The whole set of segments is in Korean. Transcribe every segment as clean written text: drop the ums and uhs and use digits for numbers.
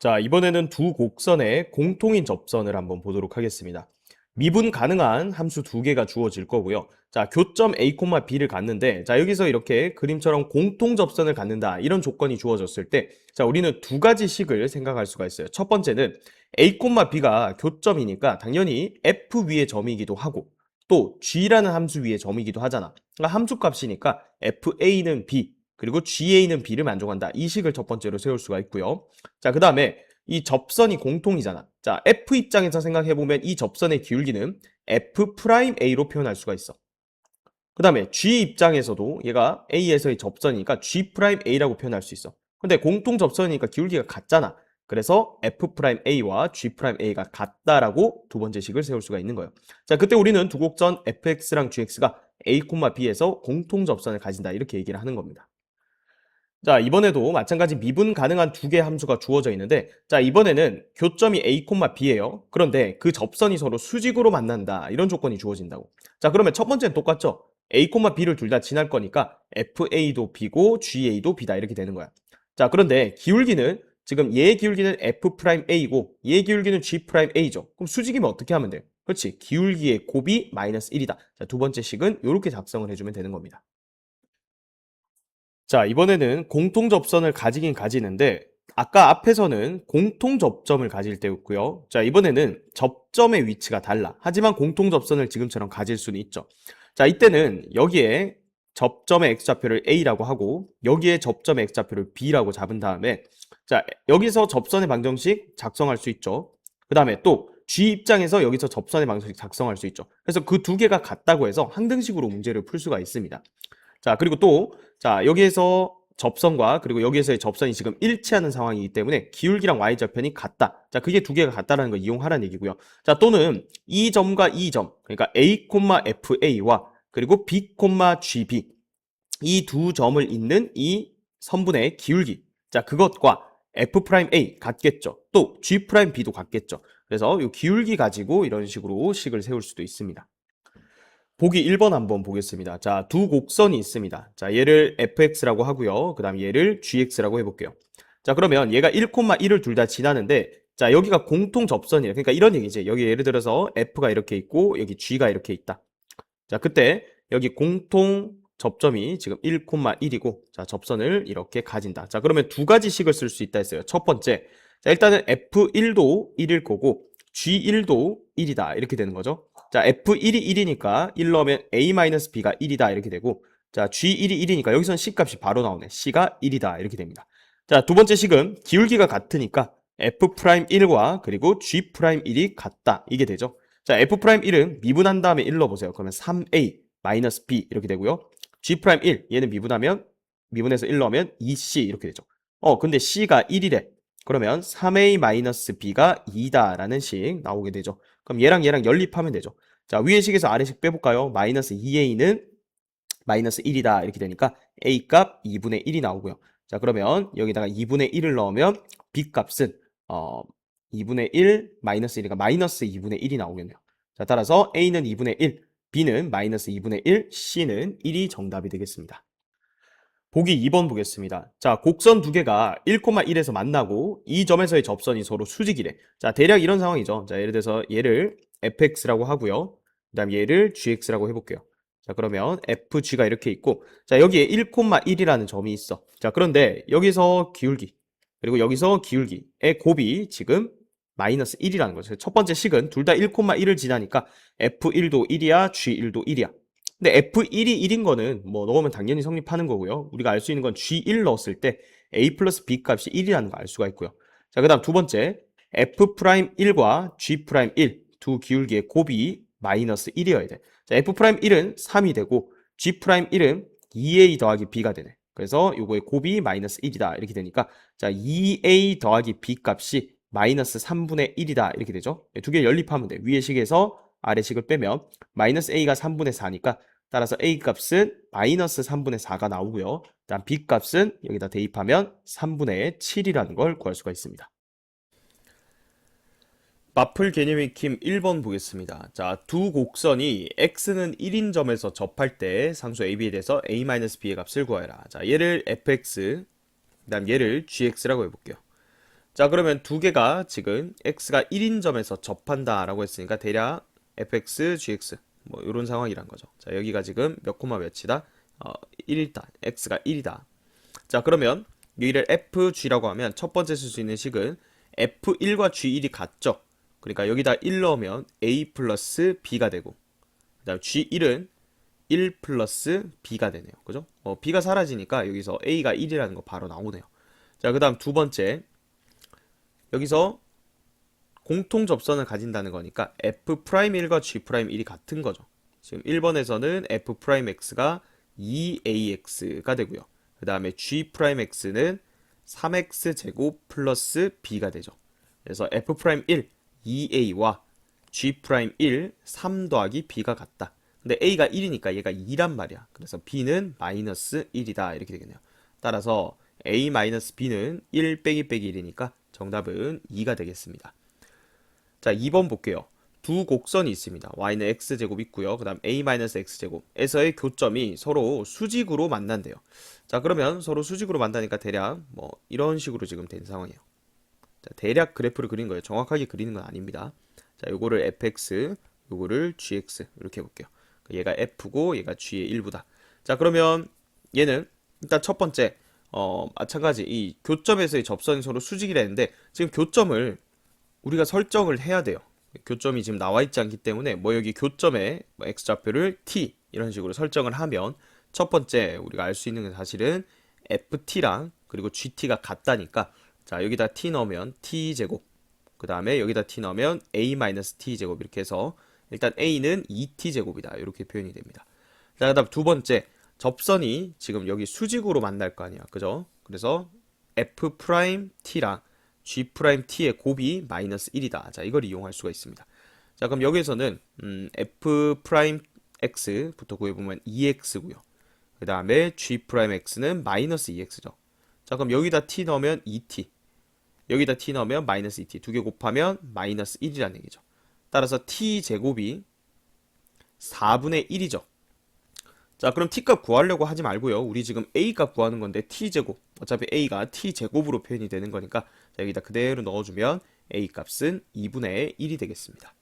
자, 이번에는 두 곡선의 공통인 접선을 한번 보도록 하겠습니다. 미분 가능한 함수 두 개가 주어질 거고요. 자, 교점 A, B를 갖는데, 자, 여기서 이렇게 그림처럼 공통 접선을 갖는다. 이런 조건이 주어졌을 때, 자, 우리는 두 가지 식을 생각할 수가 있어요. 첫 번째는 A, B가 교점이니까 당연히 F 위의 점이기도 하고, 또 G라는 함수 위의 점이기도 하잖아. 그러니까 함수 값이니까 FA는 B, 그리고 GA는 B를 만족한다. 이 식을 첫 번째로 세울 수가 있고요. 자, 그 다음에 이 접선이 공통이잖아. 자, F 입장에서 생각해보면 이 접선의 기울기는 F'A로 표현할 수가 있어. 그 다음에 G 입장에서도 얘가 A에서의 접선이니까 G'A라고 표현할 수 있어. 근데 공통 접선이니까 기울기가 같잖아. 그래서 F'A와 G'A가 같다라고 두 번째 식을 세울 수가 있는 거예요. 자, 그때 우리는 두 곡선 fx랑 gx가 A, B에서 공통 접선을 가진다. 이렇게 얘기를 하는 겁니다. 자, 이번에도 마찬가지 미분 가능한 두 개의 함수가 주어져 있는데, 자, 이번에는 교점이 A, B예요. 그런데 그 접선이 서로 수직으로 만난다. 이런 조건이 주어진다고. 자, 그러면 첫 번째는 똑같죠? A, B를 둘 다 지날 거니까 FA도 B고 GA도 B다. 이렇게 되는 거야. 자, 그런데 기울기는 지금 얘의 기울기는 F'A고 얘의 기울기는 G'A죠. 그럼 수직이면 어떻게 하면 돼요? 그렇지. 기울기의 곱이 마이너스 1이다. 자, 두 번째 식은 이렇게 작성을 해주면 되는 겁니다. 자, 이번에는 공통 접선을 가지긴 가지는데 아까 앞에서는 공통 접점을 가질 때였고요. 자, 이번에는 접점의 위치가 달라. 하지만 공통 접선을 지금처럼 가질 수는 있죠. 자, 이때는 여기에 접점의 x좌표를 a라고 하고 여기에 접점의 x좌표를 b라고 잡은 다음에 자, 여기서 접선의 방정식 작성할 수 있죠. 그 다음에 또 g 입장에서 여기서 접선의 방정식 작성할 수 있죠. 그래서 그 두 개가 같다고 해서 항등식으로 문제를 풀 수가 있습니다. 자, 그리고 또, 자, 여기에서 접선과 그리고 여기에서의 접선이 지금 일치하는 상황이기 때문에 기울기랑 y좌편이 같다. 자, 그게 두 개가 같다라는 걸 이용하라는 얘기고요. 자, 또는 이 점과 이 점, 그러니까 A, FA와 그리고 B, GB 이 두 점을 잇는 이 선분의 기울기. 자, 그것과 F'A 같겠죠. 또 G'B도 같겠죠. 그래서 이 기울기 가지고 이런 식으로 식을 세울 수도 있습니다. 보기 1번 한번 보겠습니다. 자, 두 곡선이 있습니다. 자, 얘를 fx라고 하고요. 그 다음 얘를 gx라고 해볼게요. 자, 그러면 얘가 1,1을 둘 다 지나는데 자, 여기가 공통 접선이에요. 그러니까 이런 얘기지. 여기 예를 들어서 f가 이렇게 있고 여기 g가 이렇게 있다. 자, 그때 여기 공통 접점이 지금 1,1이고 자, 접선을 이렇게 가진다. 자, 그러면 두 가지 식을 쓸 수 있다 했어요. 첫 번째, 자, 일단은 f1도 1일 거고 g1도 1이다. 이렇게 되는 거죠. 자, f1이 1이니까 1 넣으면 a-b가 1이다. 이렇게 되고 자, g1이 1이니까 여기선 c값이 바로 나오네. c가 1이다. 이렇게 됩니다. 자, 두 번째 식은 기울기가 같으니까 f'1과 그리고 g'1이 같다. 이게 되죠. 자, F'1은 미분한 다음에 1 넣어보세요. 그러면 3A 마이너스 B 이렇게 되고요. G'1 얘는 미분하면 미분해서 1 넣으면 2C 이렇게 되죠. 근데 C가 1이래. 그러면 3A 마이너스 B가 2다라는 식 나오게 되죠. 그럼 얘랑 얘랑 연립하면 되죠. 자, 위의 식에서 아래 식 빼볼까요? 마이너스 2A는 마이너스 1이다 이렇게 되니까 A 값 2분의 1이 나오고요. 자, 그러면 여기다가 2분의 1을 넣으면 B 값은 2분의 1 마이너스 1이니까 마이너스 2분의 1이 나오겠네요. 자, 따라서 A는 2분의 1, B는 마이너스 2분의 1, C는 1이 정답이 되겠습니다. 보기 2번 보겠습니다. 자, 곡선 두 개가 1,1에서 만나고 이 점에서의 접선이 서로 수직이래. 자, 대략 이런 상황이죠. 자, 예를 들어서 얘를 fx라고 하고요. 그 다음 얘를 gx라고 해볼게요. 자, 그러면 fg가 이렇게 있고 자, 여기에 1,1이라는 점이 있어. 자, 그런데 여기서 기울기 그리고 여기서 기울기의 곱이 지금 마이너스 1이라는 거죠. 첫 번째 식은 둘 다 1,1을 지나니까 f1도 1이야, g1도 1이야. 근데 F1이 1인 거는 뭐 넣으면 당연히 성립하는 거고요. 우리가 알 수 있는 건 G1 넣었을 때 A 플러스 B 값이 1이라는 거 알 수가 있고요. 자, 그 다음 두 번째 F'1과 G'1 두 기울기의 곱이 마이너스 1이어야 돼. 자, F'1은 3이 되고 G'1은 2A 더하기 B가 되네. 그래서 요거의 곱이 마이너스 1이다. 이렇게 되니까 자, 2A 더하기 B 값이 마이너스 3분의 1이다. 이렇게 되죠. 두 개 연립하면 돼. 위의 식에서 아래 식을 빼면 마이너스 A가 3분의 4니까 따라서 A 값은 마이너스 3분의 4가 나오고요. 다음 B 값은 여기다 대입하면 3분의 7이라는 걸 구할 수가 있습니다. 마플 개념의 킴 1번 보겠습니다. 자, 두 곡선이 x는 1인 점에서 접할 때 상수 AB에 대해서 A-B의 값을 구하라. 자, 얘를 fx, 그 다음 얘를 gx라고 해볼게요. 자, 그러면 두 개가 지금 x가 1인 점에서 접한다라고 했으니까 대략 fx, gx 뭐 이런 상황이란 거죠. 자, 여기가 지금 몇 코마 몇이다? 1이다. x가 1이다. 자, 그러면 여기를 fg라고 하면 첫 번째 쓸 수 있는 식은 f1과 g1이 같죠? 그러니까 여기다 1 넣으면 a 플러스 b가 되고, 그 다음 g1은 1 플러스 b가 되네요. 그죠? b가 사라지니까 여기서 a가 1이라는 거 바로 나오네요. 자, 그 다음 두 번째. 여기서 공통 접선을 가진다는 거니까 f'1과 g'1이 같은 거죠. 지금 1번에서는 f'x가 2ax가 되고요. 그 다음에 g'x는 3x제곱 플러스 b가 되죠. 그래서 f'1 2a와 g'1 3 더하기 b가 같다. 근데 a가 1이니까 얘가 2란 말이야. 그래서 b는 마이너스 1이다. 이렇게 되겠네요. 따라서 a 마이너스 b는 1 빼기 빼기 1이니까 정답은 2가 되겠습니다. 자, 2번 볼게요. 두 곡선이 있습니다. y는 x제곱 있고요. 그 다음 a-x제곱에서의 교점이 서로 수직으로 만난대요. 자, 그러면 서로 수직으로 만나니까 대략 뭐 이런 식으로 지금 된 상황이에요. 자, 대략 그래프를 그린 거예요. 정확하게 그리는 건 아닙니다. 자, 요거를 fx, 요거를 gx 이렇게 해볼게요. 얘가 f고 얘가 g의 일부다. 자, 그러면 얘는 일단 첫 번째 마찬가지 이 교점에서의 접선이 서로 수직이라 했는데 지금 교점을 우리가 설정을 해야 돼요. 교점이 지금 나와 있지 않기 때문에 뭐 여기 교점에 뭐 x좌표를 t 이런 식으로 설정을 하면 첫 번째 우리가 알 수 있는 건 사실은 ft랑 그리고 gt가 같다니까 자, 여기다 t 넣으면 t제곱 그 다음에 여기다 t 넣으면 a-t제곱 이렇게 해서 일단 a는 2t제곱이다 이렇게 표현이 됩니다. 자, 그 다음 두 번째 접선이 지금 여기 수직으로 만날 거 아니야, 그죠? 그래서 f't랑 g't의 곱이 마이너스 1이다. 자, 이걸 이용할 수가 있습니다. 자, 그럼 여기에서는 f'x부터 구해보면 2x고요. 그 다음에 g'x는 마이너스 2x죠. 자, 그럼 여기다 t 넣으면 2t, 여기다 t 넣으면 마이너스 2t, 두 개 곱하면 마이너스 1이라는 얘기죠. 따라서 t제곱이 4분의 1이죠. 자, 그럼 t값 구하려고 하지 말고요. 우리 지금 a값 구하는 건데 t제곱, 어차피 a가 t제곱으로 표현이 되는 거니까 자, 여기다 그대로 넣어주면 a값은 2분의 1이 되겠습니다.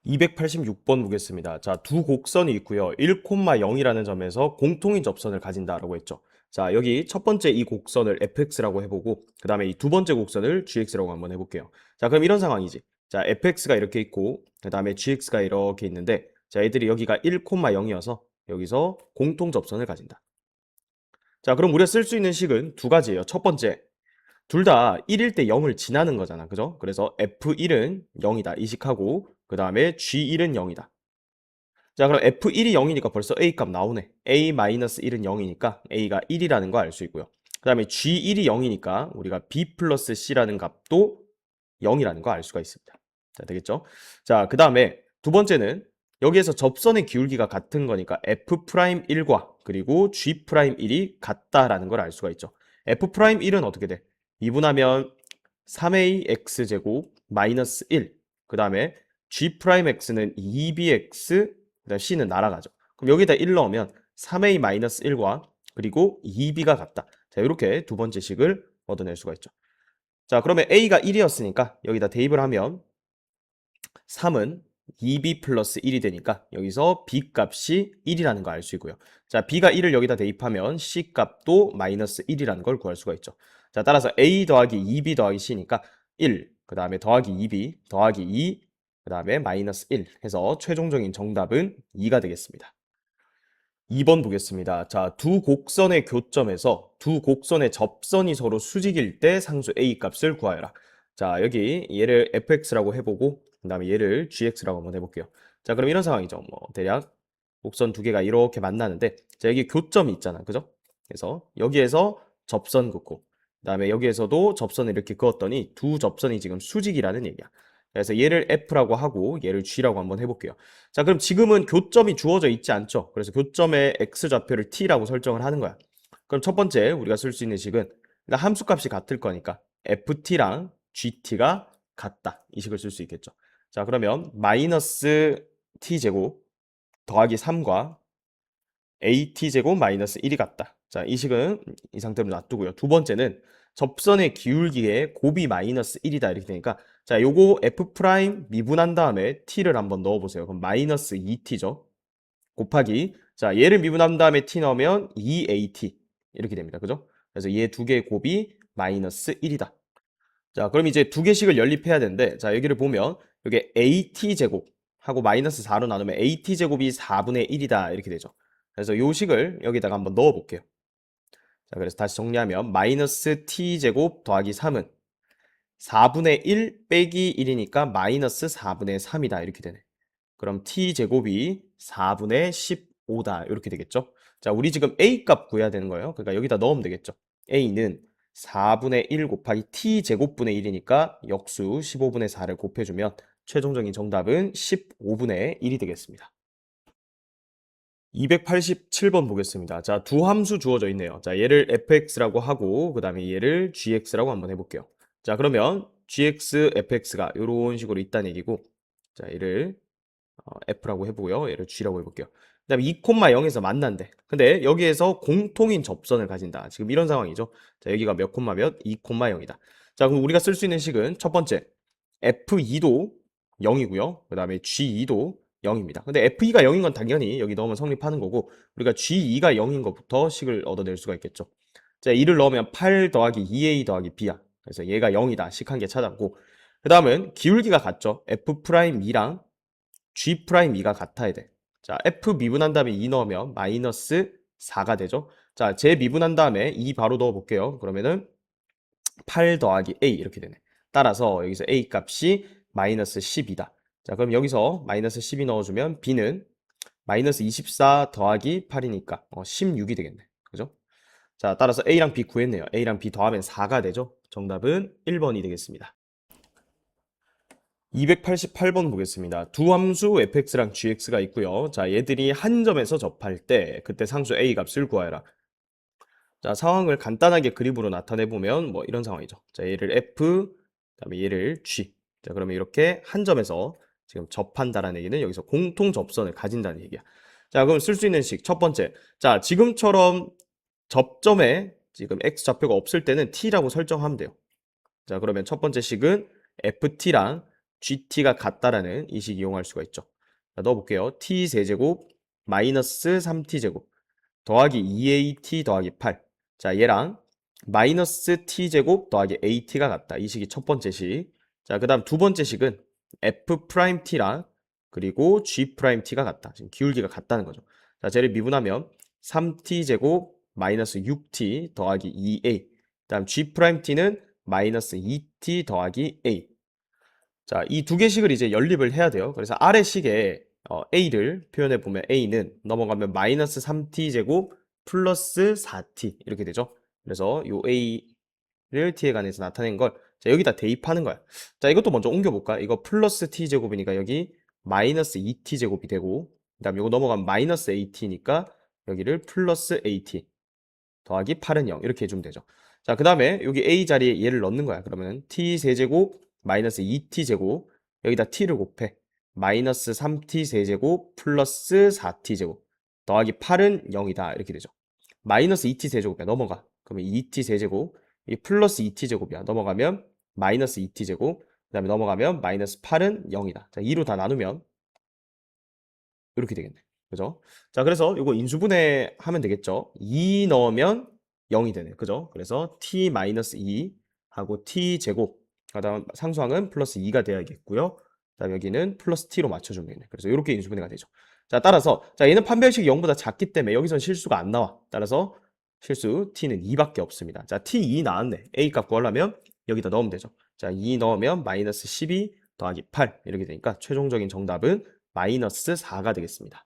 286번 보겠습니다. 자, 두 곡선이 있고요. 1,0이라는 점에서 공통인 접선을 가진다라고 했죠. 자, 여기 첫 번째 이 곡선을 fx라고 해보고 그 다음에 이 두 번째 곡선을 gx라고 한번 해볼게요. 자, 그럼 이런 상황이지. 자, fx가 이렇게 있고 그 다음에 gx가 이렇게 있는데 자, 애들이 여기가 1,0이어서 여기서 공통 접선을 가진다. 자, 그럼 우리가 쓸 수 있는 식은 두 가지예요. 첫 번째, 둘 다 1일 때 0을 지나는 거잖아. 그죠? 그래서 F1은 0이다. 이식하고 그 다음에 G1은 0이다. 자, 그럼 F1이 0이니까 벌써 A 값 나오네. A-1은 0이니까 A가 1이라는 거 알 수 있고요. 그 다음에 G1이 0이니까 우리가 B 플러스 C라는 값도 0이라는 거 알 수가 있습니다. 자, 되겠죠? 자, 그 다음에 두 번째는 여기에서 접선의 기울기가 같은 거니까 F'1과 그리고 G'1이 같다라는 걸 알 수가 있죠. F'1은 어떻게 돼? 미분하면 3ax제곱 마이너스 1. 그 다음에 G'x는 2bx, 그 다음 C는 날아가죠. 그럼 여기다 1 넣으면 3a 마이너스 1과 그리고 2b가 같다. 자, 이렇게 두 번째 식을 얻어낼 수가 있죠. 자, 그러면 a가 1이었으니까 여기다 대입을 하면 3은 2b 플러스 1이 되니까 여기서 b 값이 1이라는 거 알 수 있고요. 자, b가 1을 여기다 대입하면 c 값도 마이너스 1이라는 걸 구할 수가 있죠. 자, 따라서 a 더하기 2b 더하기 c니까 1, 그 다음에 더하기 2b 더하기 2, 그 다음에 마이너스 1 해서 최종적인 정답은 2가 되겠습니다. 2번 보겠습니다. 자, 두 곡선의 교점에서 두 곡선의 접선이 서로 수직일 때 상수 a 값을 구하여라. 자, 여기 얘를 fx라고 해보고 그 다음에 얘를 gx라고 한번 해볼게요. 자, 그럼 이런 상황이죠. 뭐 대략 곡선 두 개가 이렇게 만나는데 자, 여기 교점이 있잖아. 그죠? 그래서 여기에서 접선 긋고 그 다음에 여기에서도 접선을 이렇게 그었더니 두 접선이 지금 수직이라는 얘기야. 그래서 얘를 f라고 하고 얘를 g라고 한번 해볼게요. 자, 그럼 지금은 교점이 주어져 있지 않죠? 그래서 교점의 x좌표를 t라고 설정을 하는 거야. 그럼 첫 번째 우리가 쓸 수 있는 식은 일단 함수값이 같을 거니까 ft랑 gt가 같다. 이 식을 쓸 수 있겠죠. 자, 그러면 마이너스 t제곱 더하기 3과 at제곱 마이너스 1이 같다. 자, 이 식은 이 상태로 놔두고요. 두 번째는 접선의 기울기에 곱이 마이너스 1이다 이렇게 되니까 자, 요거 f 프라임 미분한 다음에 t를 한번 넣어보세요. 그럼 마이너스 2t죠. 곱하기 자, 얘를 미분한 다음에 t 넣으면 2at 이렇게 됩니다. 그죠? 그래서 얘 두 개의 곱이 마이너스 1이다. 자, 그럼 이제 두 개씩을 연립해야 되는데 자, 여기를 보면 여기 at 제곱 하고 마이너스 4로 나누면 at 제곱이 4분의 1이다 이렇게 되죠. 그래서 요 식을 여기다가 한번 넣어 볼게요. 자, 그래서 다시 정리하면 마이너스 t 제곱 더하기 3은 4분의 1 빼기 1이니까 마이너스 4분의 3이다 이렇게 되네. 그럼 t 제곱이 4분의 15다 이렇게 되겠죠. 자, 우리 지금 a 값 구해야 되는 거예요. 그러니까 여기다 넣으면 되겠죠. a는 4분의 1 곱하기 t 제곱분의 1이니까 역수 15분의 4를 곱해주면 최종적인 정답은 15분의 1이 되겠습니다. 287번 보겠습니다. 자, 두 함수 주어져 있네요. 자, 얘를 fx라고 하고 그 다음에 얘를 gx라고 한번 해볼게요. 자, 그러면 gx, fx가 이런 식으로 있다는 얘기고 자, 얘를 f라고 해보고요. 얘를 g라고 해볼게요. 그 다음에 2,0에서 만난대. 근데 여기에서 공통인 접선을 가진다. 지금 이런 상황이죠. 자, 여기가 몇 콤마 몇? 2,0이다. 자, 그럼 우리가 쓸 수 있는 식은 첫 번째 f2도 0이고요. 그 다음에 g2도 0입니다. 근데 f2가 0인 건 당연히 여기 넣으면 성립하는 거고 우리가 g2가 0인 것부터 식을 얻어낼 수가 있겠죠. 자, 2를 넣으면 8 더하기 2a 더하기 b야. 그래서 얘가 0이다. 식 한 개 찾았고 그 다음은 기울기가 같죠. f'2랑 G'2가 같아야 돼. 자, F 미분한 다음에 2 넣으면 마이너스 4가 되죠. 자, 제 미분한 다음에 2 바로 넣어 볼게요. 그러면은 8 더하기 A 이렇게 되네. 따라서 여기서 A 값이 마이너스 10이다. 자, 그럼 여기서 마이너스 10이 넣어주면 B는 마이너스 24 더하기 8이니까 16이 되겠네. 그죠? 자, 따라서 A랑 B 구했네요. A랑 B 더하면 4가 되죠. 정답은 1번이 되겠습니다. 288번 보겠습니다. 두 함수 fx랑 gx가 있고요. 자, 얘들이 한 점에서 접할 때 그때 상수 a 값을 구하여라. 자, 상황을 간단하게 그림으로 나타내 보면 뭐 이런 상황이죠. 자, 얘를 f, 그다음에 얘를 g. 자, 그러면 이렇게 한 점에서 지금 접한다라는 얘기는 여기서 공통 접선을 가진다는 얘기야. 자, 그럼 쓸 수 있는 식 첫 번째. 자, 지금처럼 접점에 지금 x 좌표가 없을 때는 t라고 설정하면 돼요. 자, 그러면 첫 번째 식은 ft랑 gt가 같다라는 이 식 이용할 수가 있죠. 자, 넣어볼게요. t 세제곱 마이너스 3t제곱 더하기 2at 더하기 8. 자, 얘랑 마이너스 t제곱 더하기 at가 같다. 이 식이 첫 번째 식. 자, 그 다음 두 번째 식은 f't랑 그리고 g't가 같다. 지금 기울기가 같다는 거죠. 자, 쟤를 미분하면 3t제곱 마이너스 6t 더하기 2a. 그 다음 g't는 마이너스 2t 더하기 a. 자, 이 두 개식을 이제 연립을 해야 돼요. 그래서 아래 식에 a를 표현해 보면 a는 넘어가면 마이너스 3t 제곱 플러스 4t 이렇게 되죠. 그래서 요 a를 t에 관해서 나타낸 걸 자, 여기다 대입하는 거야. 자, 이것도 먼저 옮겨볼까? 이거 플러스 t 제곱이니까 여기 마이너스 2t 제곱이 되고 그 다음 요거 넘어가면 마이너스 at니까 여기를 플러스 at 더하기 8은 0 이렇게 해주면 되죠. 자, 그 다음에 여기 a 자리에 얘를 넣는 거야. 그러면 t 세제곱 마이너스 2t 제곱 여기다 t를 곱해 마이너스 3t 세제곱 플러스 4t 제곱 더하기 8은 0이다 이렇게 되죠. 마이너스 2t 세제곱이야. 넘어가. 그러면 2t 세제곱 이 플러스 2t 제곱이야. 넘어가면 마이너스 2t 제곱 그 다음에 넘어가면 마이너스 8은 0이다. 자, 2로 다 나누면 이렇게 되겠네. 그죠? 자, 그래서 이거 인수분해 하면 되겠죠. 2 넣으면 0이 되네. 그죠? 그래서 t-2 하고 t 제곱 그다음 상수항은 플러스 2가 되어야겠고요. 그다음 여기는 플러스 t로 맞춰주면 되네. 그래서 이렇게 인수분해가 되죠. 자, 따라서 자, 얘는 판별식이 0보다 작기 때문에 여기선 실수가 안 나와. 따라서 실수 t는 2밖에 없습니다. 자, t2 나왔네. a 값 구하려면 여기다 넣으면 되죠. 자, 2 넣으면 마이너스 12 더하기 8 이렇게 되니까 최종적인 정답은 마이너스 4가 되겠습니다.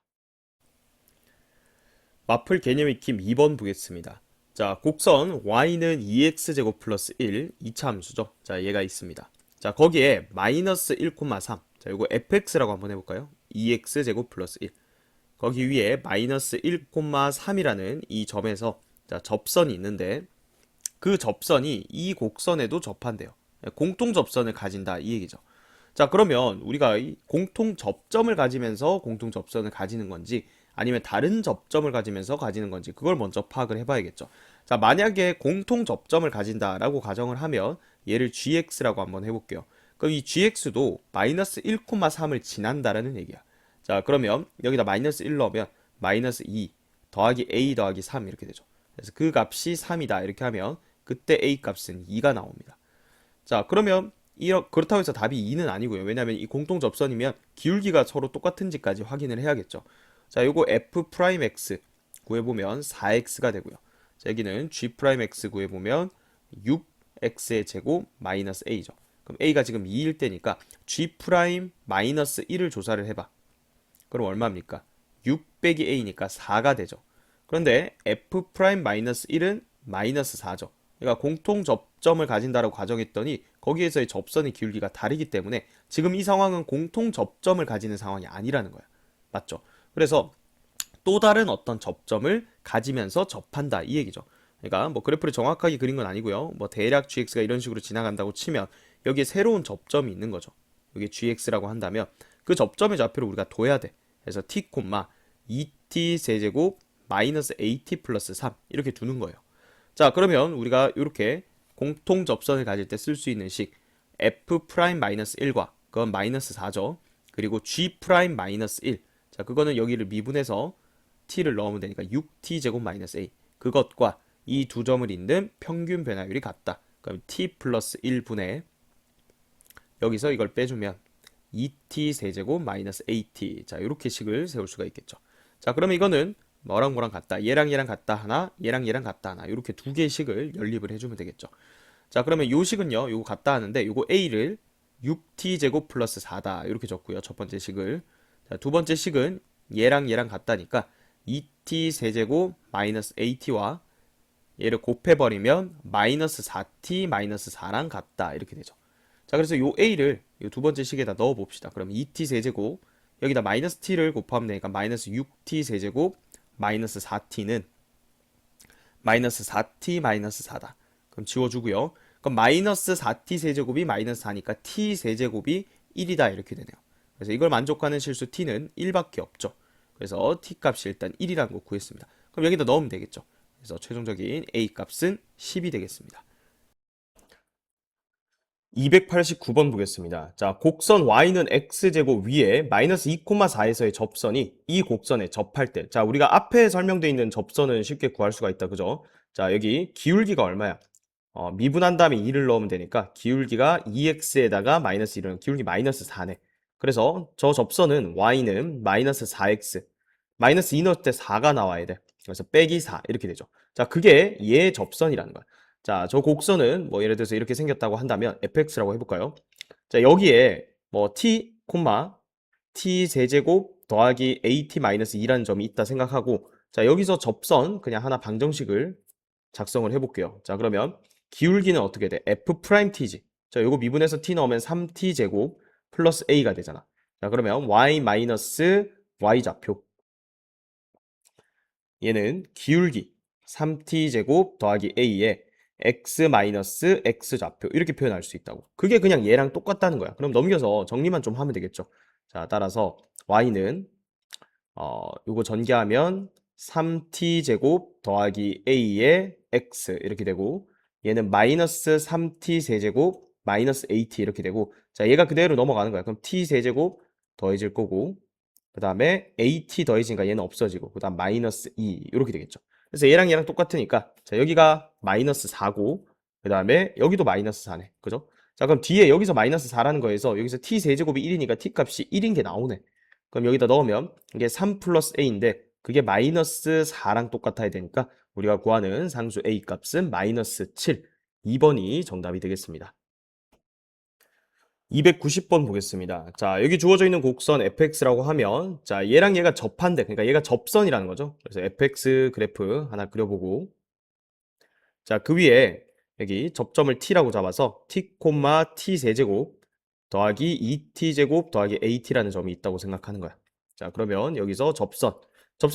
마플 개념 익힘 2번 보겠습니다. 자, 곡선 y는 2x제곱 플러스 1, 2차 함수죠. 자, 얘가 있습니다. 자, 거기에 마이너스 1,3. 자, 이거 fx라고 한번 해볼까요? 2x제곱 플러스 1. 거기 위에 마이너스 1,3이라는 이 점에서 자, 접선이 있는데 그 접선이 이 곡선에도 접한대요. 공통 접선을 가진다 이 얘기죠. 자, 그러면 우리가 이 공통 접점을 가지면서 공통 접선을 가지는 건지 아니면 다른 접점을 가지면서 가지는 건지 그걸 먼저 파악을 해봐야겠죠. 자, 만약에 공통 접점을 가진다라고 가정을 하면 얘를 gx라고 한번 해볼게요. 그럼 이 gx도 마이너스 1,3을 지난다라는 얘기야. 자, 그러면 여기다 마이너스 1 넣으면 마이너스 2 더하기 a 더하기 3 이렇게 되죠. 그래서 그 값이 3이다 이렇게 하면 그때 a 값은 2가 나옵니다. 자, 그러면 그렇다고 해서 답이 2는 아니고요. 왜냐하면 이 공통 접선이면 기울기가 서로 똑같은지까지 확인을 해야겠죠. 자, 요거 f'x 구해보면 4x가 되고요. 자, 여기는 g'x 구해보면 6x의 제곱 마이너스 a죠. 그럼 a가 지금 2일 때니까 g' 마이너스 1을 조사를 해봐. 그럼 얼마입니까? 6 빼기 a니까 4가 되죠. 그런데 f'-1은 마이너스 4죠. 그러니까 공통 접점을 가진다라고 가정했더니 거기에서의 접선의 기울기가 다르기 때문에 지금 이 상황은 공통 접점을 가지는 상황이 아니라는 거야. 맞죠? 그래서 또 다른 어떤 접점을 가지면서 접한다 이 얘기죠. 그러니까 뭐 그래프를 정확하게 그린 건 아니고요. 뭐 대략 gx가 이런 식으로 지나간다고 치면 여기에 새로운 접점이 있는 거죠. 여기 gx라고 한다면 그 접점의 좌표를 우리가 둬야 돼. 그래서 t, 2t 세제곱 마이너스 at 플러스 3 이렇게 두는 거예요. 자, 그러면 우리가 이렇게 공통 접선을 가질 때 쓸 수 있는 식 f'-1과 그건 마이너스 4죠. 그리고 g'-1. 자, 그거는 여기를 미분해서 t를 넣으면 되니까 6t 제곱 마이너스 a. 그것과 이 두 점을 잇는 평균 변화율이 같다. 그럼 t 플러스 1분의 여기서 이걸 빼주면 2t 세제곱 마이너스 at. 자, 이렇게 식을 세울 수가 있겠죠. 자, 그러면 이거는 뭐랑 뭐랑 같다. 얘랑 얘랑 같다 하나, 얘랑 얘랑 같다 하나. 이렇게 두 개의 식을 연립을 해주면 되겠죠. 자, 그러면 요 식은요, 요거 같다 하는데 요거 a를 6t 제곱 플러스 4다. 이렇게 적고요. 첫 번째 식을. 자, 두 번째 식은 얘랑 얘랑 같다니까 2t 세제곱 마이너스 at와 얘를 곱해버리면 마이너스 4t 마이너스 4랑 같다. 이렇게 되죠. 자, 그래서 요 a를 요 두 번째 식에다 넣어 봅시다. 그럼 2t 세제곱 여기다 마이너스 t를 곱하면 되니까 마이너스 6t 세제곱 마이너스 4t는 마이너스 4t 마이너스 4다. 그럼 지워주고요. 그럼 마이너스 4t 세제곱이 마이너스 4니까 t 세제곱이 1이다 이렇게 되네요. 그래서 이걸 만족하는 실수 t는 1밖에 없죠. 그래서 t 값이 일단 1이라는 거 구했습니다. 그럼 여기다 넣으면 되겠죠. 그래서 최종적인 a 값은 10이 되겠습니다. 289번 보겠습니다. 자, 곡선 y는 x제곱 위에 마이너스 2,4에서의 접선이 이 곡선에 접할 때, 자, 우리가 앞에 설명되어 있는 접선은 쉽게 구할 수가 있다. 그죠? 자, 여기 기울기가 얼마야? 미분한 다음에 2를 넣으면 되니까 기울기가 2x에다가 마이너스 1은 기울기 마이너스 4네. 그래서 저 접선은 y는 마이너스 4x 마이너스 2 넣을 때 4가 나와야 돼. 그래서 빼기 4 이렇게 되죠. 자, 그게 얘의 접선이라는 거야. 자, 저 곡선은 뭐 예를 들어서 이렇게 생겼다고 한다면 fx라고 해볼까요? 자, 여기에 뭐 t, t 세제곱 더하기 at 마이너스 2라는 점이 있다 생각하고 자, 여기서 접선 그냥 하나 방정식을 작성을 해볼게요. 자, 그러면 기울기는 어떻게 돼? f'(t지). 자, 요거 미분해서 t 넣으면 3t 제곱 플러스 a가 되잖아. 자, 그러면 y 마이너스 y 좌표 얘는 기울기 3t 제곱 더하기 a에 x 마이너스 x 좌표 이렇게 표현할 수 있다고. 그게 그냥 얘랑 똑같다는 거야. 그럼 넘겨서 정리만 좀 하면 되겠죠. 자, 따라서 y는 요거 전개하면 3t 제곱 더하기 a의 x 이렇게 되고 얘는 마이너스 3t 세제곱 마이너스 at 이렇게 되고 자, 얘가 그대로 넘어가는 거야. 그럼 t 세제곱 더해질 거고 그 다음에 at 더해지니까 얘는 없어지고 그 다음 마이너스 2 이렇게 되겠죠. 그래서 얘랑 얘랑 똑같으니까 자, 여기가 마이너스 4고 그 다음에 여기도 마이너스 4네. 그죠? 자, 그럼 뒤에 여기서 마이너스 4라는 거에서 여기서 t 세제곱이 1이니까 t 값이 1인 게 나오네. 그럼 여기다 넣으면 이게 3 플러스 a인데 그게 마이너스 4랑 똑같아야 되니까 우리가 구하는 상수 a 값은 마이너스 7. 2번이 정답이 되겠습니다. 290번 보겠습니다. 자, 여기 주어져 있는 곡선 fx라고 하면 자, 얘랑 얘가 접한대. 그러니까 얘가 접선이라는 거죠. 그래서 fx 그래프 하나 그려보고 자, 그 위에 여기 접점을 t라고 잡아서 t, t 세제곱 더하기 2t 제곱 더하기 at라는 점이 있다고 생각하는 거야. 자, 그러면 여기서 접선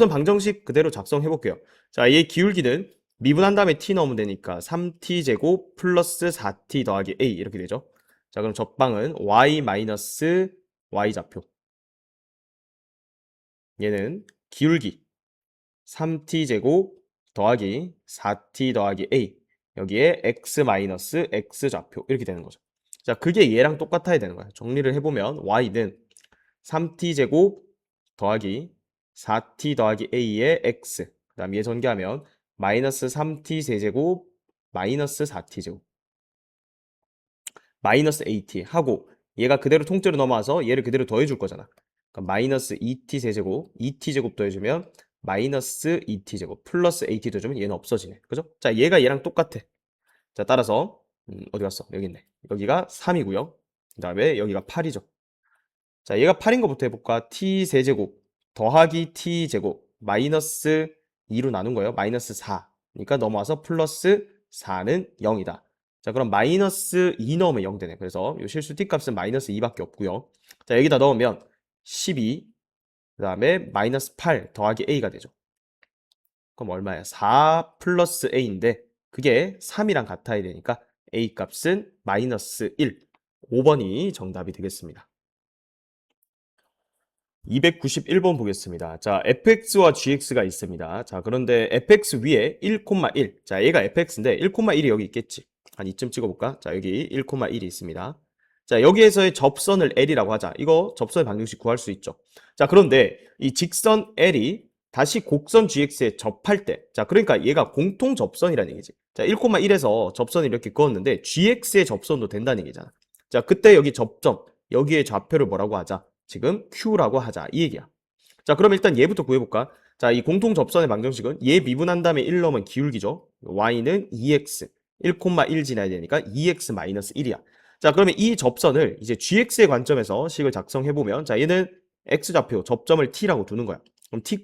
방정식 그대로 작성해 볼게요. 자, 얘 기울기는 미분한 다음에 t 넣으면 되니까 3t 제곱 플러스 4t 더하기 a 이렇게 되죠. 자, 그럼 접방은 y 마이너스 y 좌표. 얘는 기울기 3t제곱 더하기 4t 더하기 a 여기에 x 마이너스 x 좌표 이렇게 되는 거죠. 자, 그게 얘랑 똑같아야 되는 거야. 정리를 해보면 y는 3t제곱 더하기 4t 더하기 a의 x 그 다음 얘 전개하면 마이너스 3t 세제곱 마이너스 4t 제곱 마이너스 at 하고 얘가 그대로 통째로 넘어와서 얘를 그대로 더해줄 거잖아. 그럼 마이너스 2t 세제곱 2t 제곱 더해주면 마이너스 2t 제곱 플러스 at 더해주면 얘는 없어지네. 그죠? 자, 얘가 얘랑 똑같아. 자, 따라서 어디 갔어? 여기 있네. 여기가 3이고요. 그 다음에 여기가 8이죠. 자, 얘가 8인 것부터 해볼까? t 세제곱 더하기 t 제곱 마이너스 2로 나눈 거예요. 마이너스 4. 그러니까 넘어와서 플러스 4는 0이다. 자, 그럼 마이너스 2 넣으면 0 되네. 그래서 이 실수 t 값은 마이너스 2밖에 없고요. 자, 여기다 넣으면 12, 그 다음에 마이너스 8 더하기 a가 되죠. 그럼 얼마야? 4 플러스 a인데 그게 3이랑 같아야 되니까 a 값은 마이너스 1. 5번이 정답이 되겠습니다. 291번 보겠습니다. 자, fx와 gx가 있습니다. 자, 그런데 fx 위에 1,1. 자, 얘가 fx인데 1,1이 여기 있겠지. 한 이쯤 찍어볼까? 자, 여기 1,1이 있습니다. 자, 여기에서의 접선을 L이라고 하자. 이거 접선의 방정식 구할 수 있죠. 자, 그런데 이 직선 L이 다시 곡선 GX에 접할 때, 자, 그러니까 얘가 공통 접선이라는 얘기지. 자, 1,1에서 접선을 이렇게 그었는데 GX의 접선도 된다는 얘기잖아. 자, 그때 여기 접점, 여기에 좌표를 뭐라고 하자? 지금 Q라고 하자. 이 얘기야. 자, 그럼 일단 얘부터 구해볼까? 자, 이 공통 접선의 방정식은 얘 미분한 다음에 1 넣으면 기울기죠. Y는 2x, 1,1 지나야 되니까 2x-1이야. 자, 그러면 이 접선을 이제 gx의 관점에서 식을 작성해보면, 자, 얘는 x좌표, 접점을 t라고 두는 거야. 그럼 t,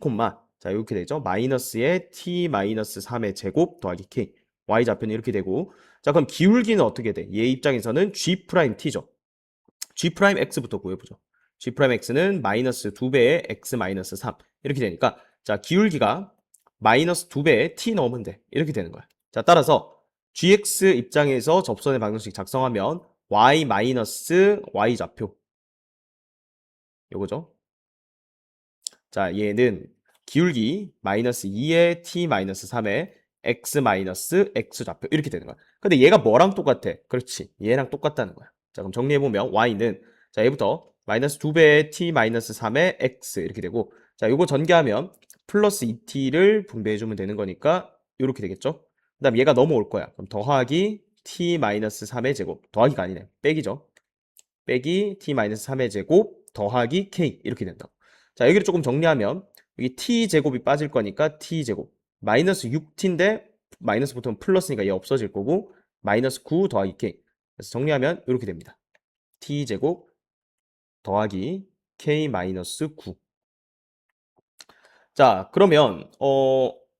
자, 이렇게 되죠. 마이너스의 t-3의 제곱 더하기 k. y좌표는 이렇게 되고, 자, 그럼 기울기는 어떻게 돼? 얘 입장에서는 g't죠. g'x부터 구해보죠. g'x는 마이너스 2배의 x-3. 이렇게 되니까, 자, 기울기가 마이너스 2배의 t 넣으면 돼. 이렇게 되는 거야. 자, 따라서 gx 입장에서 접선의 방정식 작성하면 y 마이너스 y 좌표 요거죠. 자, 얘는 기울기 마이너스 2의 t 마이너스 3의 x 마이너스 x 좌표 이렇게 되는 거야. 근데 얘가 뭐랑 똑같아? 그렇지, 얘랑 똑같다는 거야. 자, 그럼 정리해보면 y는 자, 얘부터 마이너스 2배의 t 마이너스 3의 x 이렇게 되고, 자, 요거 전개하면 플러스 2t를 분배해주면 되는 거니까 이렇게 되겠죠. 그 다음 얘가 넘어올 거야. 그럼 더하기 t-3의 제곱, 더하기가 아니네, 빼기죠. 빼기 t-3의 제곱 더하기 k 이렇게 된다. 자, 여기를 조금 정리하면 여기 t제곱이 빠질 거니까 t제곱 마이너스 6t인데 마이너스 붙으면 플러스니까 얘 없어질 거고 마이너스 9 더하기 k. 그래서 정리하면 이렇게 됩니다. t제곱 더하기 k 마이너스 9. 자, 그러면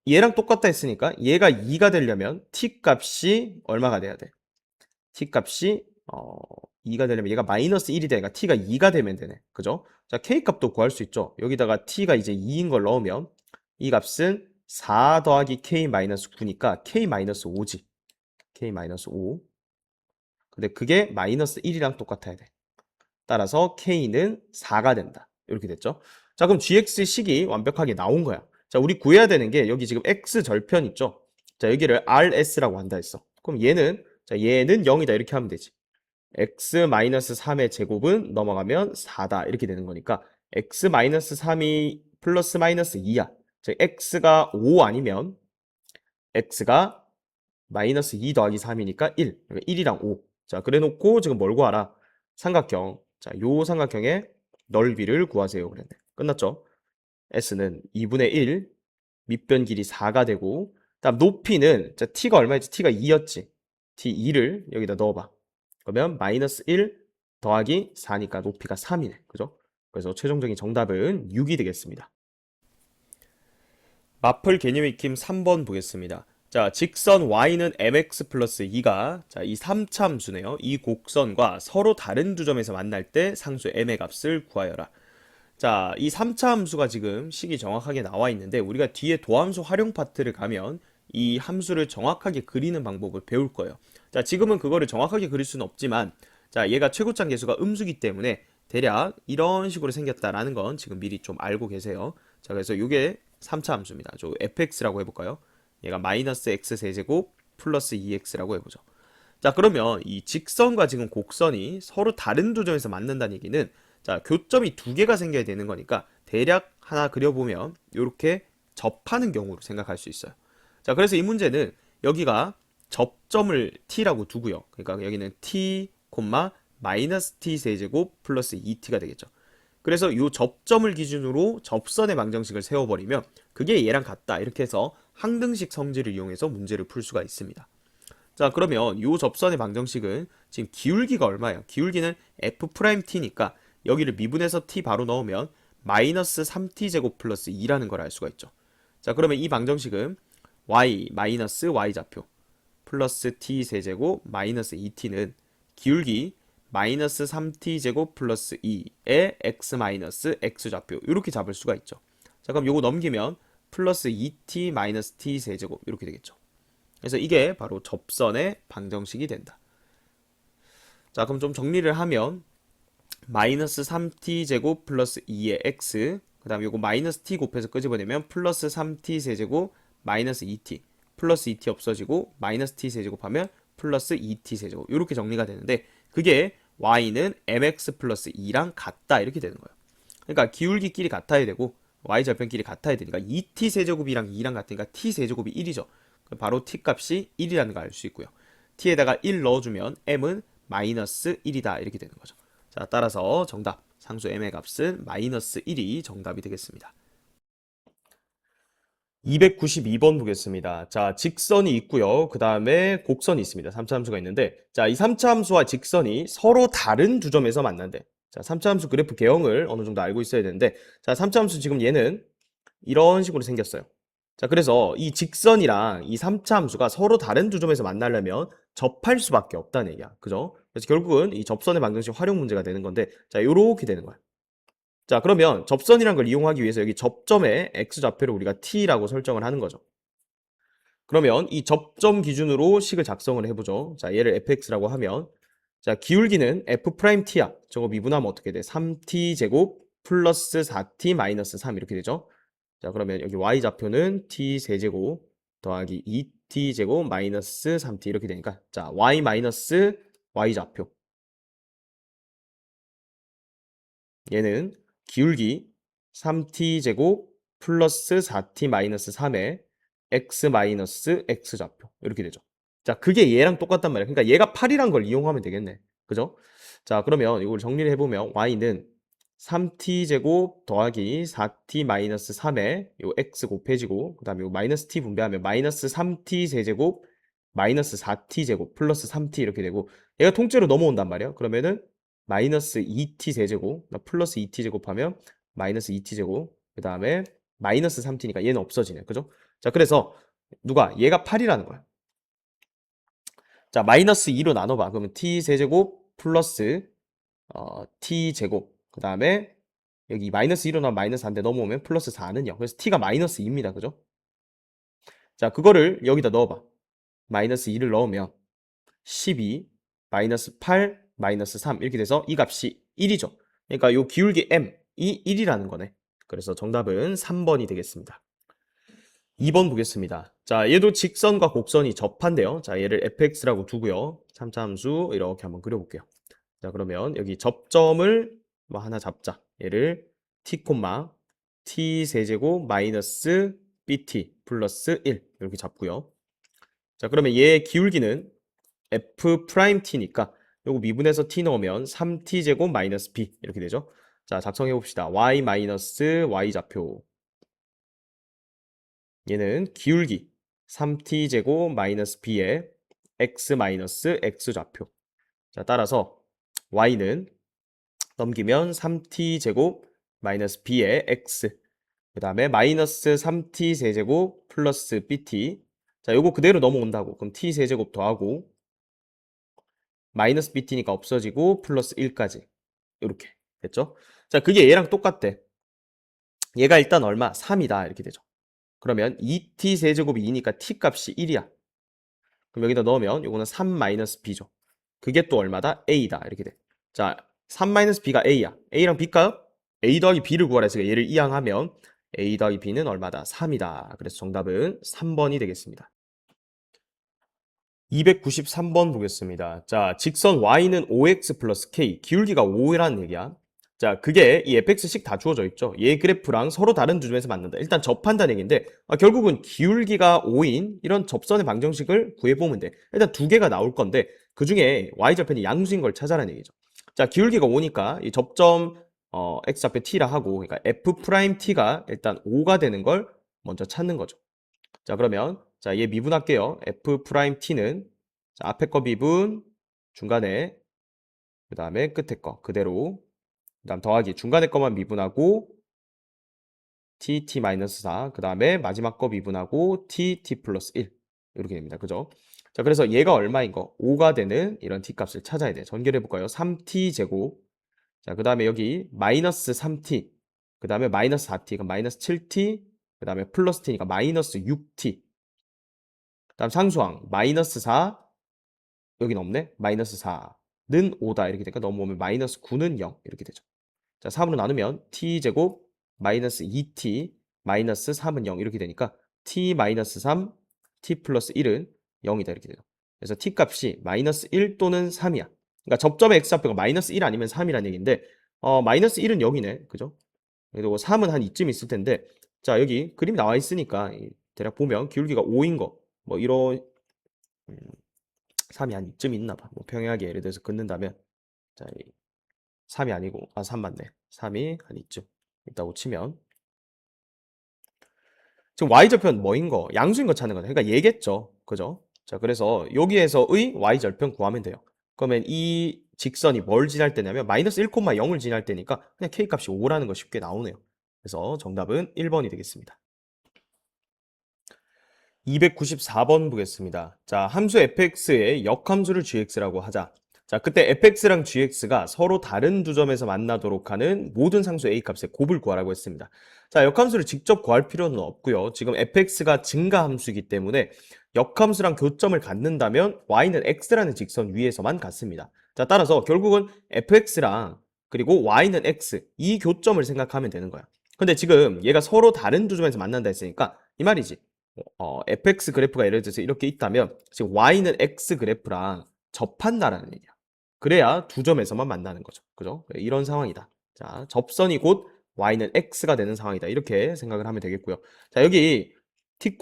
얘랑 똑같다 했으니까 얘가 2가 되려면 t 값이 얼마가 돼야 돼? t 값이 2가 되려면 얘가 마이너스 1이 되니까 t가 2가 되면 되네. 그죠? 자, k 값도 구할 수 있죠. 여기다가 t가 이제 2인 걸 넣으면 이 값은 4 더하기 k 마이너스 9니까 k 마이너스 5지. k 마이너스 5. 근데 그게 마이너스 1이랑 똑같아야 돼. 따라서 k는 4가 된다. 이렇게 됐죠? 자, 그럼 gx식이 완벽하게 나온 거야. 자, 우리 구해야 되는 게 여기 지금 x 절편 있죠? 자, 여기를 rs라고 한다 했어. 그럼 얘는 자, 얘는 0이다 이렇게 하면 되지. x-3의 제곱은 넘어가면 4다 이렇게 되는 거니까 x-3이 플러스 마이너스 2야. 즉 x가 5 아니면 x가 마이너스 2 더하기 3이니까 1. 1이랑 5. 자, 그래 놓고 지금 뭘 구하라? 삼각형. 자, 요 삼각형의 넓이를 구하세요. 그랬네. 끝났죠? s는 2분의 1, 밑변 길이 4가 되고, 다음 높이는 자, t가 얼마였지? t가 2였지. t2를 여기다 넣어봐. 그러면 마이너스 1 더하기 4니까 높이가 3이네. 그죠? 그래서 최종적인 정답은 6이 되겠습니다. 마플 개념 익힘 3번 보겠습니다. 자, 직선 y는 mx 플러스 2가 자, 이 3차 함수네요. 이 곡선과 서로 다른 두 점에서 만날 때 상수 m의 값을 구하여라. 자, 이 3차 함수가 지금 식이 정확하게 나와 있는데 우리가 뒤에 도함수 활용 파트를 가면 이 함수를 정확하게 그리는 방법을 배울 거예요. 자, 지금은 그거를 정확하게 그릴 수는 없지만 자, 얘가 최고점 계수가 음수기 때문에 대략 이런 식으로 생겼다라는 건 지금 미리 좀 알고 계세요. 자, 그래서 이게 3차 함수입니다. 저 fx라고 해볼까요? 얘가 마이너스 x 세제곱 플러스 2x라고 해보죠. 자, 그러면 이 직선과 지금 곡선이 서로 다른 두 점에서 만난다는 얘기는, 자, 교점이 두 개가 생겨야 되는 거니까 대략 하나 그려보면 이렇게 접하는 경우로 생각할 수 있어요. 자, 그래서 이 문제는 여기가 접점을 t라고 두고요. 그러니까 여기는 t, 마이너스 t 세제곱 플러스 2t가 되겠죠. 그래서 이 접점을 기준으로 접선의 방정식을 세워버리면 그게 얘랑 같다, 이렇게 해서 항등식 성질을 이용해서 문제를 풀 수가 있습니다. 자, 그러면 이 접선의 방정식은 지금 기울기가 얼마예요? 기울기는 f't니까 여기를 미분해서 t 바로 넣으면 마이너스 3t 제곱 플러스 2라는 걸 알 수가 있죠. 자, 그러면 이 방정식은 y 마이너스 y좌표 플러스 t 세제곱 마이너스 2t는 기울기 마이너스 3t 제곱 플러스 2의 x 마이너스 x좌표, 이렇게 잡을 수가 있죠. 자, 그럼 요거 넘기면 플러스 2t 마이너스 t 세제곱 이렇게 되겠죠. 그래서 이게 바로 접선의 방정식이 된다. 자, 그럼 좀 정리를 하면 마이너스 3t 제곱 플러스 2의 x, 그 다음에 요거 마이너스 t 곱해서 끄집어내면 플러스 3t 세제곱 마이너스 2t, 플러스 2t 없어지고 마이너스 t 세제곱하면 플러스 2t 세제곱, 이렇게 정리가 되는데 그게 y는 mx 플러스 2랑 같다, 이렇게 되는 거예요. 그러니까 기울기끼리 같아야 되고 y절편끼리 같아야 되니까 2t 세제곱이랑 2랑 같으니까 t 세제곱이 1이죠. 바로 t 값이 1이라는 걸 알 수 있고요. t에다가 1 넣어주면 m은 마이너스 1이다, 이렇게 되는 거죠. 자, 따라서 정답 상수 m의 값은 마이너스 1이 정답이 되겠습니다. 292번 보겠습니다. 자, 직선이 있고요. 그 다음에 곡선이 있습니다. 3차 함수가 있는데, 자, 이 3차 함수와 직선이 서로 다른 두 점에서 만난대. 자, 3차 함수 그래프 개형을 어느 정도 알고 있어야 되는데, 자, 3차 함수 지금 얘는 이런 식으로 생겼어요. 자, 그래서 이 직선이랑 이 3차 함수가 서로 다른 두 점에서 만나려면 접할 수밖에 없다는 얘기야. 그죠? 그래서 결국은 이 접선의 방정식 활용 문제가 되는 건데, 자, 요렇게 되는 거야. 자, 그러면 접선이란 걸 이용하기 위해서 여기 접점의 x좌표를 우리가 t라고 설정을 하는 거죠. 그러면 이 접점 기준으로 식을 작성을 해보죠. 자, 얘를 fx라고 하면, 자, 기울기는 f't야. 저거 미분하면 어떻게 돼? 3t 제곱 플러스 4t 마이너스 3 이렇게 되죠. 자, 그러면 여기 y좌표는 t 세제곱 더하기 2t 제곱 마이너스 3t 이렇게 되니까, 자, y 마이너스 y좌표, 얘는 기울기 3t 제곱 플러스 4t 마이너스 3의 x 마이너스 x좌표 이렇게 되죠. 자, 그게 얘랑 똑같단 말이야. 그러니까 얘가 8이란 걸 이용하면 되겠네. 그죠? 자, 그러면 이걸 정리를 해보면 y는 3t 제곱 더하기 4t 마이너스 3에 요 x 곱해지고, 그 다음에 요 마이너스 t 분배하면 마이너스 3t 세제곱 마이너스 4t 제곱 플러스 3t 이렇게 되고, 얘가 통째로 넘어온단 말이야. 그러면은 마이너스 2t 세제곱 플러스 2t 제곱하면 마이너스 2t 제곱, 그 다음에 마이너스 3t니까 얘는 없어지네. 그죠? 자, 그래서 누가 얘가 8이라는 거야. 자, 마이너스 2로 나눠봐. 그러면 t 세제곱 플러스 t 제곱, 그 다음에 여기 마이너스 2로 나면 마이너스 4인데 넘어오면 플러스 4는요. 그래서 t가 마이너스 2입니다. 그죠? 자, 그거를 여기다 넣어봐. 마이너스 2를 넣으면 12, 마이너스 8, 마이너스 3 이렇게 돼서 이 값이 1이죠. 그러니까 요 기울기 m이 1이라는 거네. 그래서 정답은 3번이 되겠습니다. 2번 보겠습니다. 자, 얘도 직선과 곡선이 접한데요. 자, 얘를 fx라고 두고요. 3차 함수 이렇게 한번 그려볼게요. 자, 그러면 여기 접점을 뭐 하나 잡자. 얘를 t, t 세제곱 마이너스 bt 플러스 1 이렇게 잡고요. 자, 그러면 얘의 기울기는 f't니까 요거 미분해서 t 넣으면 3t 제곱 마이너스 b 이렇게 되죠. 자, 작성해 봅시다. y 마이너스 y좌표, 얘는 기울기 3t 제곱 마이너스 b의 x 마이너스 x좌표. 자, 따라서 y는 넘기면 3t 제곱 마이너스 b의 x, 그 다음에 마이너스 3t 세제곱 플러스 bt. 자, 요거 그대로 넘어온다고. 그럼 t 세제곱 더하고 마이너스 bt니까 없어지고 플러스 1까지 이렇게 됐죠? 자, 그게 얘랑 똑같대. 얘가 일단 얼마? 3이다 이렇게 되죠. 그러면 2t 세제곱이 2니까 t 값이 1이야. 그럼 여기다 넣으면 요거는 3 마이너스 b죠. 그게 또 얼마다? a다 이렇게 돼. 자, 3 마이너스 b가 a야. a랑 b일까요? a 더하기 b를 구하라 했으니까 얘를 이항하면 a 더하기 b는 얼마다? 3이다. 그래서 정답은 3번이 되겠습니다. 293번 보겠습니다. 자, 직선 y는 5x 플러스 k, 기울기가 5라는 얘기야. 자, 그게 이 fx식 다 주어져 있죠. 얘 그래프랑 서로 다른 주점에서 만난다. 일단 접한다는 얘기인데 결국은 기울기가 5인 이런 접선의 방정식을 구해보면 돼. 일단 두 개가 나올 건데 그 중에 y절편이 양수인 걸 찾아라는 얘기죠. 자, 기울기가 5니까 이 접점 x좌표 t라 하고 그러니까 f't가 일단 5가 되는 걸 먼저 찾는 거죠. 자, 그러면 자, 얘 미분할게요. f't는 자, 앞에 거 미분, 중간에 그 다음에 끝에 거 그대로 그 다음 더하기 중간에 거만 미분하고 t(t-4) 그 다음에 마지막 거 미분하고 t 플러스 1 이렇게 됩니다. 그죠? 자, 그래서 얘가 얼마인 거? 5가 되는 이런 t 값을 찾아야 돼. 전개를 해볼까요? 3t 제곱 자, 그 다음에 여기 마이너스 3t 그 다음에 마이너스 4t 그럼 마이너스 7t 그 다음에 플러스 t니까 마이너스 6t 그 다음 상수항 마이너스 4 여긴 없네 마이너스 4는 5다 이렇게 되니까 넘어오면 마이너스 9는 0 이렇게 되죠. 자, 3으로 나누면 t제곱 마이너스 2t 마이너스 3은 0 이렇게 되니까 t 마이너스 3 t 플러스 1은 0이다 이렇게 되죠. 그래서 t 값이 마이너스 1 또는 3이야. 그러니까 접점의 x좌표가 마이너스 1 아니면 3이라는 얘기인데 마이너스 1은 0이네. 그죠? 그리고 3은 한 이쯤 있을 텐데 자, 여기 그림이 나와 있으니까 대략 보면 기울기가 5인 거 뭐 이런 3이 한 이쯤 있나 봐. 뭐 평행하게 예를 들어서 긋는다면 자, 3이 아니고 3 맞네. 3이 한 이쯤 있다고 치면 지금 y절편 뭐인 거? 양수인 거 찾는 거네. 그러니까 얘겠죠. 그죠? 자, 그래서 여기에서의 y절편 구하면 돼요. 그러면 이 직선이 뭘 지날 때냐면 마이너스 1,0을 지날 때니까 그냥 k값이 5라는 거 쉽게 나오네요. 그래서 정답은 1번이 되겠습니다. 294번 보겠습니다. 자, 함수 fx의 역함수를 gx라고 하자. 자, 그때 fx랑 gx가 서로 다른 두 점에서 만나도록 하는 모든 상수 a 값의 곱을 구하라고 했습니다. 자, 역함수를 직접 구할 필요는 없고요. 지금 fx가 증가함수이기 때문에 역함수랑 교점을 갖는다면 y는 x라는 직선 위에서만 같습니다. 자, 따라서 결국은 fx랑 그리고 y는 x 이 교점을 생각하면 되는 거야. 근데 지금 얘가 서로 다른 두 점에서 만난다 했으니까 이 말이지. fx 그래프가 예를 들어서 이렇게 있다면 지금 y는 x 그래프랑 접한다라는 얘기야. 그래야 두 점에서만 만나는 거죠. 그죠? 이런 상황이다. 자, 접선이 곧 y는 x가 되는 상황이다. 이렇게 생각을 하면 되겠고요. 자, 여기 t,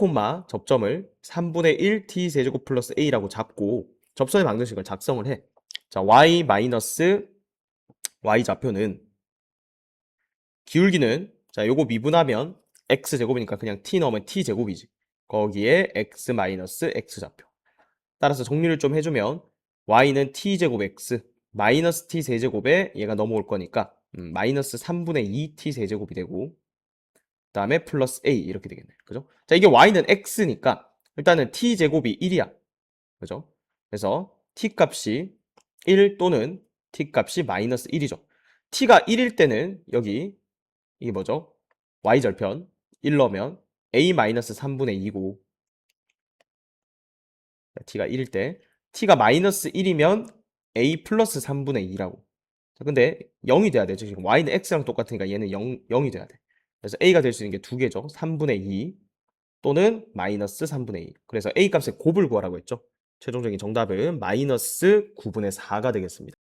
접점을 3분의 1 t 세제곱 플러스 a라고 잡고 접선의 방정식을 작성을 해. 자, y 마이너스 y 좌표는 기울기는 자, 요거 미분하면 x 제곱이니까 그냥 t 넣으면 t 제곱이지. 거기에 x 마이너스 x 좌표. 따라서 정리를 좀 해주면 y는 t제곱 x 마이너스 t 세제곱에 얘가 넘어올 거니까 마이너스 3분의 2t 세제곱이 되고 그 다음에 플러스 a 이렇게 되겠네. 그죠? 자, 이게 y는 x니까 일단은 t 제곱이 1이야. 그죠? 그래서 t 값이 1 또는 t 값이 마이너스 1이죠. t가 1일 때는 여기 이게 뭐죠? y절편 1 넣으면 a-3분의 2고 t가 1일 때 t가 마이너스 1이면 a 플러스 3분의 2라고. 자, 근데 0이 돼야 되죠. 지금 y는 x랑 똑같으니까 얘는 0이 돼야 돼. 그래서 a가 될 수 있는 게 두 개죠. 3분의 2 또는 마이너스 3분의 2. 그래서 a 값의 곱을 구하라고 했죠. 최종적인 정답은 마이너스 9분의 4가 되겠습니다.